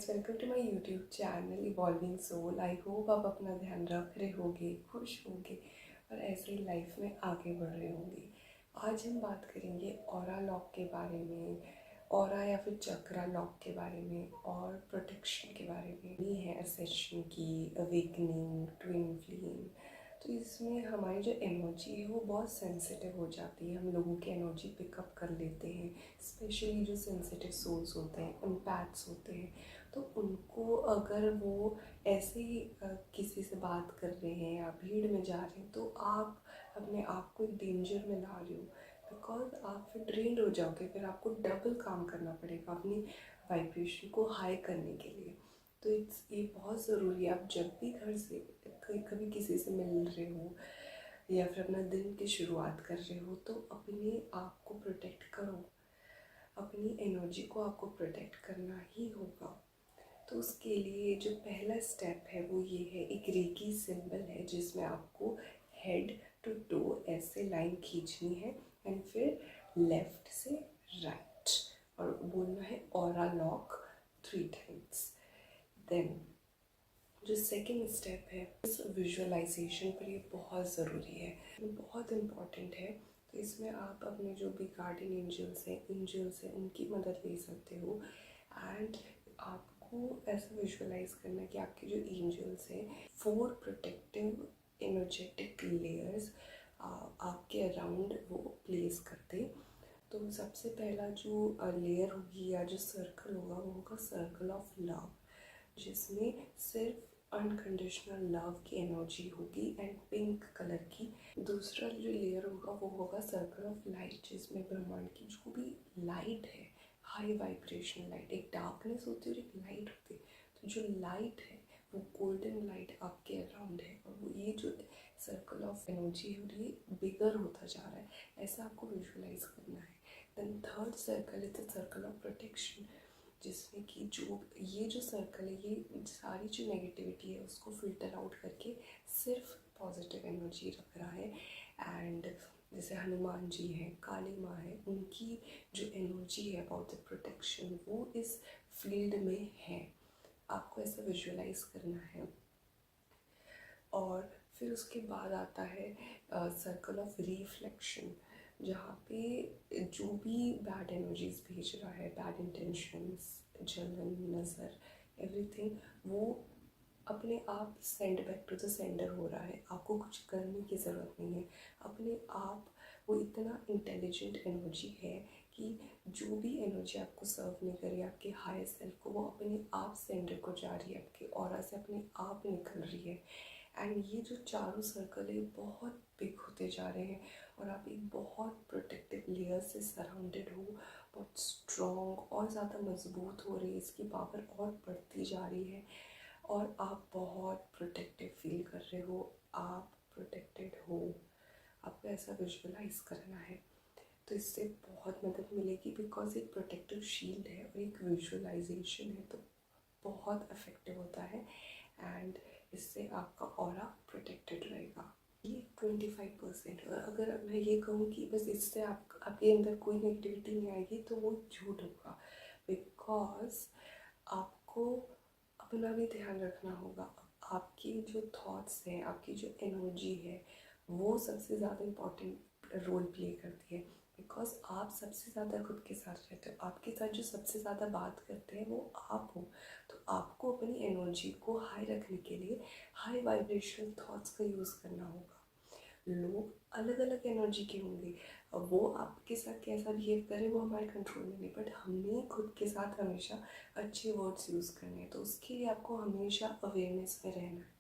Guys, welcome to my YouTube channel evolving soul. I hope आप अपना ध्यान रख रहे होंगे, खुश होंगे और ऐसे ही लाइफ में आगे बढ़ रहे होंगे। आज हम बात करेंगे ऑरा लॉक के बारे में, ऑरा या फिर चक्रा लॉक के बारे में और प्रोटेक्शन के बारे में। ये है असेशन की, अवेकनिंग, ट्विन फ्लेम। तो इसमें हमारी जो एनर्जी है वो बहुत सेंसिटिव हो जाती है। हम लोगों की एनर्जी पिकअप कर लेते हैं, स्पेशली जो सेंसिटिव सोल्स होते हैं, एम्पैथ्स होते हैं। तो उनको अगर वो ऐसे ही किसी से बात कर रहे हैं या भीड़ में जा रहे हैं तो आप अपने आप को डेंजर में ला रहे हो, बिकॉज आप फिर ड्रेन हो जाओगे। फिर आपको डबल काम करना पड़ेगा अपनी वाइब्रेशन को हाई करने के लिए। तो ये बहुत ज़रूरी है। आप जब भी घर से कभी किसी से मिल रहे हो या फिर अपना दिन की शुरुआत कर रहे हो तो अपने आप को प्रोटेक्ट करो। अपनी एनर्जी को आपको प्रोटेक्ट करना ही होगा। तो उसके लिए जो पहला स्टेप है वो ये है, एक रेकी सिंबल है जिसमें आपको हेड टू टो ऐसे लाइन खींचनी है एंड फिर लेफ़्ट से राइट और बोलना है ऑरा लॉक 3 टाइम्स। देन जो सेकेंड स्टेप है इस विजुअलाइजेशन पर, ये बहुत ज़रूरी है, बहुत इम्पॉर्टेंट है। तो इसमें आप अपने जो भी गार्डियन एंजल्स हैं उनकी मदद ले सकते हो। एंड आपको ऐसा विजुअलाइज करना है कि आपके जो एंजल्स हैं 4 प्रोटेक्टिव एनर्जेटिक लेयर्स आपके अराउंड वो प्लेस करते। तो सबसे पहला जो लेयर होगी या जो सर्कल होगा वो होगा सर्कल ऑफ लव, जिसमें सिर्फ अनकंडीशनल लव की एनर्जी होगी एंड पिंक कलर की। दूसरा जो लेयर होगा वो होगा सर्कल ऑफ लाइट, जिसमें ब्रह्मांड की जो भी लाइट है, हाई वाइब्रेशनल लाइट, एक डार्कनेस होती है और एक लाइट होती है। तो जो लाइट है वो गोल्डन लाइट आपके अराउंड है और वो ये जो सर्कल ऑफ एनर्जी है ये बिगर होता जा रहा है, ऐसा आपको विजुअलाइज करना है। Then third circle is the circle of protection, जिसमें कि ये जो सर्कल है ये सारी जो नेगेटिविटी है उसको फिल्टर आउट करके सिर्फ पॉजिटिव एनर्जी रख रहा है। एंड जैसे हनुमान जी हैं, काली माँ है, उनकी जो एनर्जी है अबाउट द प्रोटेक्शन वो इस फील्ड में है। आपको ऐसा विजुअलाइज करना है। और फिर उसके बाद आता है सर्कल ऑफ रिफ्लेक्शन, जहाँ पे जो भी बैड एनर्जीज भेज रहा है, बैड इंटेंशंस, जलन, नज़र, एवरीथिंग, वो अपने आप send back to the sender हो रहा है। आपको कुछ करने की ज़रूरत नहीं है। अपने आप वो इतना इंटेलिजेंट एनर्जी है कि जो भी एनर्जी आपको सर्व नहीं करी आपके हायर सेल्फ को, वो अपने आप सेंडर को जा रही है, आपके ऑरा से अपने आप निकल रही है। एंड ये जो चारों सर्कल है बहुत बिग होते जा रहे हैं और आप एक बहुत प्रोटेक्टिव लेयर से सराउंडेड हो, बहुत स्ट्रॉन्ग और ज़्यादा मजबूत हो रही है, इसकी पावर और बढ़ती जा रही है और आप बहुत प्रोटेक्टिव फील कर रहे हो। आप प्रोटेक्टेड हो, आपको ऐसा विजुअलाइज करना है। तो इससे बहुत मदद मिलेगी, बिकॉज एक प्रोटेक्टिव शील्ड है और एक विजुअलाइजेशन है तो बहुत इफ़ेक्टिव होता है एंड इससे आपका ऑरा प्रोटेक्टेड रहेगा। ये 25%। और अगर मैं ये कहूँ कि बस इससे आपके अंदर कोई नेगेटिविटी नहीं आएगी तो वो झूठ होगा, बिकॉज आपको अपना भी ध्यान रखना होगा। आपकी जो थॉट्स हैं, आपकी जो एनर्जी है वो सबसे ज़्यादा इम्पॉर्टेंट रोल प्ले करती है, बिकॉज आप सबसे ज़्यादा खुद के साथ रहते हो। आपके साथ जो सबसे ज़्यादा बात करते हैं वो आप हो। तो आपको अपनी एनर्जी को हाई रखने के लिए हाई वाइब्रेशनल थॉट्स का यूज़ करना होगा। लोग अलग अलग एनर्जी के होंगे, वो आपके साथ कैसा बिहेव करें वो हमारे कंट्रोल में नहीं, बट हमें खुद के साथ हमेशा अच्छे वर्ड्स यूज़ करने हैं। तो उसके लिए आपको हमेशा अवेयरनेस में रहना है।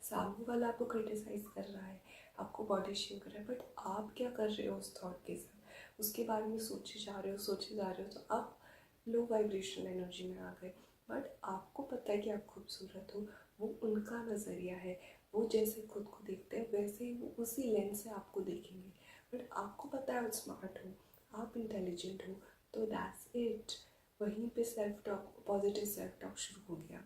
सामने वाला आपको क्रिटिसाइज़ कर रहा है, आपको बॉडी शेम कर रहा है, बट आप क्या कर रहे हो उस थॉट के साथ, उसके बारे में सोचे जा रहे हो तो आप लो वाइब्रेशनल एनर्जी में आ गए। बट आपको पता है कि आप खूबसूरत हो, वो उनका नज़रिया है, वो जैसे खुद को देखते हैं वैसे ही वो उसी लेंस से आपको देखेंगे। बट आपको पता है आप स्मार्ट हो, आप इंटेलिजेंट हो, तो दैट्स इट। वहीं पे self talk, positive self talk शुरू हो गया।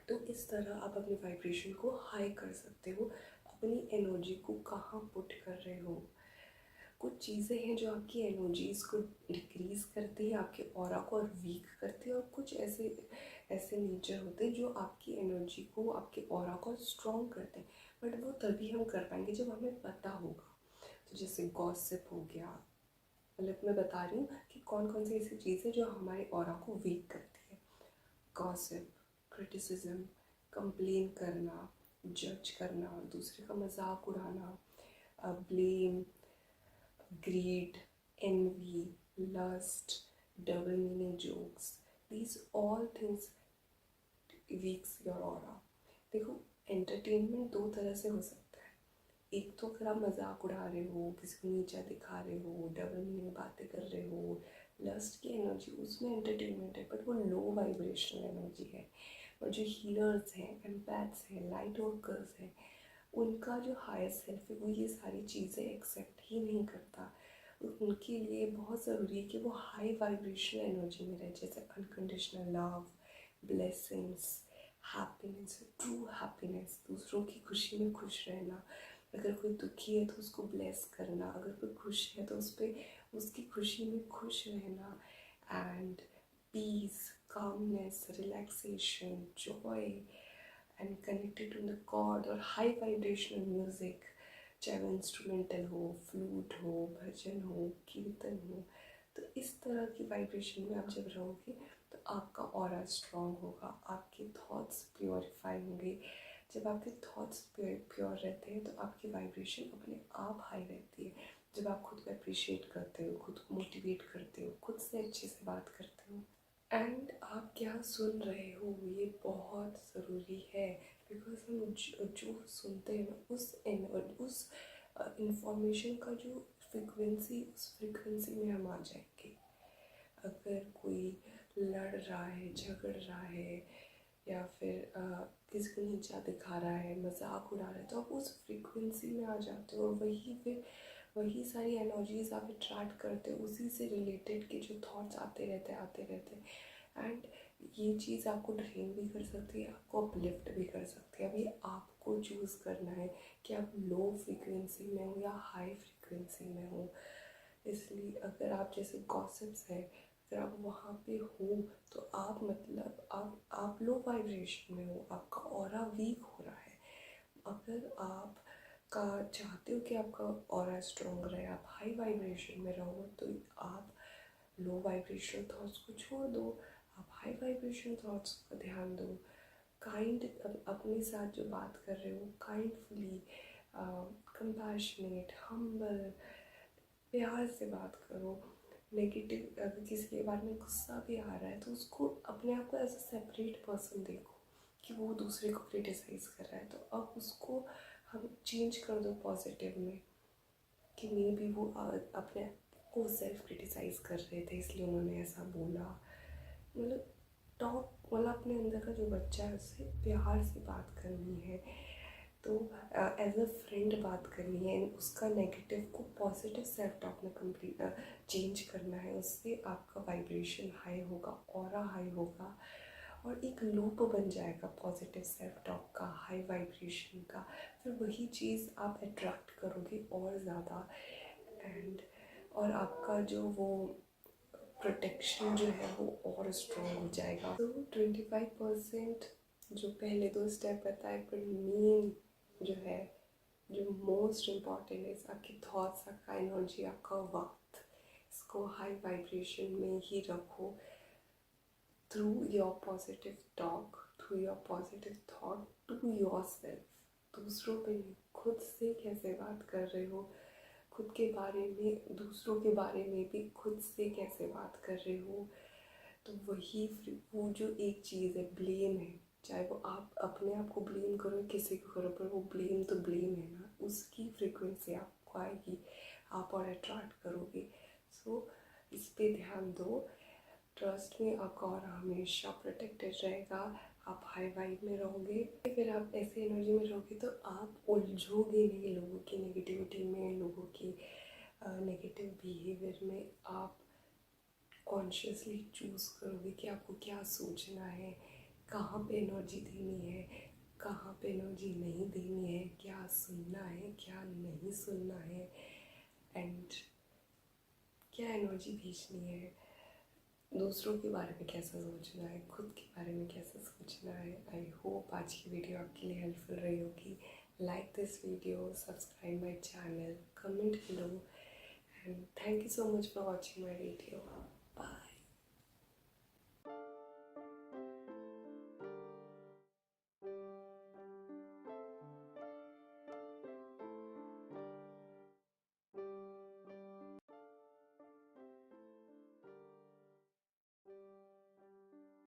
तो इस तरह आप अपनी वाइब्रेशन को हाई कर सकते हो। अपनी एनर्जी को कहाँ पुट कर रहे हो। कुछ चीज़ें हैं जो आपकी एनर्जीज़ को डिक्रीज़ करती है, आपके ऑरा को और वीक करती है, और कुछ ऐसे ऐसे नेचर होते हैं जो आपकी एनर्जी को, आपके ऑरा को स्ट्रॉन्ग करते हैं, बट वो तभी हम कर पाएंगे जब हमें पता होगा। तो जैसे गॉसिप हो गया, मतलब मैं बता रही हूँ कि कौन कौन सी ऐसी चीज़ें जो हमारे ऑरा को वीक करती है। गॉसिप, क्रिटिसिज्म, कंप्लेन करना, जज करना, दूसरे का मजाक उड़ाना, blame, greed, envy, lust, double meaning jokes, these all things weaks your aura. देखो, एंटरटेनमेंट दो तरह से हो सकता है। एक तो अगर आप मजाक उड़ा रहे हो, किसी को नीचा दिखा रहे हो, डबल मीनिंग बातें कर रहे हो, लस्ट की एनर्जी, उसमें एंटरटेनमेंट है, बट वो लो वाइब्रेशनल एनर्जी है। और जो हीलर्स हैं, एम्पैथ्स हैं, लाइट वर्कर्स हैं, उनका जो हायर सेल्फ है वो ये सारी चीज़ें एक्सेप्ट ही नहीं करता। उनके लिए बहुत ज़रूरी है कि वो हाई वाइब्रेशनल एनर्जी में रहे, जैसे unconditional love, blessings, happiness, true happiness, दूसरों की खुशी में खुश रहना। अगर कोई दुखी है तो उसको ब्लेस करना, अगर कोई खुश है तो उस पर उसकी खुशी में खुश रहना। And peace, calmness, relaxation, joy and connected to the God. और हाई वाइब्रेशनल म्यूज़िक, चाहे वो इंस्ट्रूमेंटल हो, फ्लूट हो, भजन हो, कीर्तन हो, तो इस तरह की वाइब्रेशन में आप जब रहोगे तो आपका ऑरा स्ट्रॉन्ग होगा, आपके थॉट्स प्योरीफाई होंगे। जब आपके थॉट्स प्योर रहते हैं तो आपकी वाइब्रेशन अपने आप हाई रहती है। जब आप खुद को अप्रिशिएट करते हो, खुद को मोटिवेट करते हो, खुद से अच्छे से बात करते हो, एंड आप क्या सुन रहे हो ये बहुत ज़रूरी है। बिकॉज हम जो सुनते हैं ना, उस इंफॉर्मेशन का जो फ्रिक्वेंसी, उस फ्रिक्वेंसी में हम आ जाएंगे। अगर कोई लड़ रहा है, झगड़ रहा है, या फिर किसी को नीचा दिखा रहा है, मजाक उड़ा रहा है, तो आप उस फ्रिक्वेंसी में आ जाते हो, और वही सारी एनर्जीज आप अट्रैक्ट करते हो, उसी से रिलेटेड के जो थॉट्स आते रहते हैं। एंड ये चीज़ आपको ड्रेन भी कर सकती है, आपको अपलिफ्ट भी कर सकती है। अभी आपको चूज़ करना है कि आप लो फ्रीक्वेंसी में हो या हाई फ्रीक्वेंसी में हो। इसलिए अगर आप जैसे गॉसिप्स है, अगर आप वहाँ पे हो तो आप मतलब आप लो वाइब्रेशन में हो, आपका ऑरा वीक हो रहा है। अगर आप का चाहते हो कि आपका ऑरा स्ट्रॉन्ग रहे, आप हाई वाइब्रेशन में रहो, तो आप लो वाइब्रेशनल थॉट्स को छोड़ दो, आप हाई वाइब्रेशन थॉट्स पर ध्यान दो। काइंड, अपने साथ जो बात कर रहे हो, काइंडफुली, कंपैशनेट, हम्बल, प्यार से बात करो। नेगेटिव, अगर किसी के बारे में गुस्सा भी आ रहा है तो उसको, अपने आप को एज अ सेपरेट पर्सन देखो कि वो दूसरे को क्रिटिसाइज़ कर रहा है, तो अब उसको हम चेंज कर दो पॉजिटिव में, कि मे बी वो अपने को सेल्फ क्रिटिसाइज़ कर रहे थे इसलिए उन्होंने ऐसा बोला। मतलब टॉक, मतलब अपने अंदर का जो बच्चा है उससे प्यार से बात करनी है, तो एज अ फ्रेंड बात करनी है, उसका नेगेटिव को पॉजिटिव सेल्फ टॉक में कंप्लीट चेंज करना है। उससे आपका वाइब्रेशन हाई होगा, ऑरा हाई होगा, और एक लूप बन जाएगा पॉजिटिव सेल्फ टॉक का, हाई वाइब्रेशन का। फिर वही चीज़ आप अट्रैक्ट करोगे और ज़्यादा। एंड और आपका जो वो प्रोटेक्शन जो है वो और स्ट्रॉन्ग हो जाएगा। तो 25% जो पहले दो स्टेप बताए, पर मेन जो है, जो मोस्ट इम्पॉर्टेंट है, आपकी थॉट्स, आपका एनर्जी, आपका वक्त, इसको हाई वाइब्रेशन में ही रखो through your positive talk, through your positive thought to your self. दूसरों पे नहीं, खुद से कैसे बात कर रहे हो, खुद के बारे में, दूसरों के बारे में भी खुद से कैसे बात कर रहे हो। तो वही वो जो एक चीज़ है, ब्लेम है, चाहे वो आप अपने आप को ब्लेम करो, किसी को करो, पर वो ब्लेम तो ब्लेम है ना, उसकी फ्रीक्वेंसी आपको आएगी, आप और अट्रैक्ट करोगे। सो इस पे ध्यान दो। ट्रस्ट में आपका और हमेशा प्रोटेक्टेड रहेगा। आप हाई वाइब में रहोगे, फिर आप ऐसे एनर्जी में रहोगे तो आप उलझोगे नहीं लोगों की नेगेटिविटी में, लोगों की नेगेटिव बिहेवियर में। आप कॉन्शियसली चूज़ करोगे कि आपको क्या सोचना है, कहाँ पे एनर्जी देनी है, कहाँ पे एनर्जी नहीं देनी है, क्या सुनना है, क्या नहीं सुनना है, एंड क्या एनर्जी भेजनी है। दूसरों के बारे में कैसा सोचना है, खुद के बारे में कैसा सोचना है। आई होप आज की वीडियो आपके लिए हेल्पफुल रही होगी। Like this video, subscribe my channel, comment below, and thank you so much for watching my video.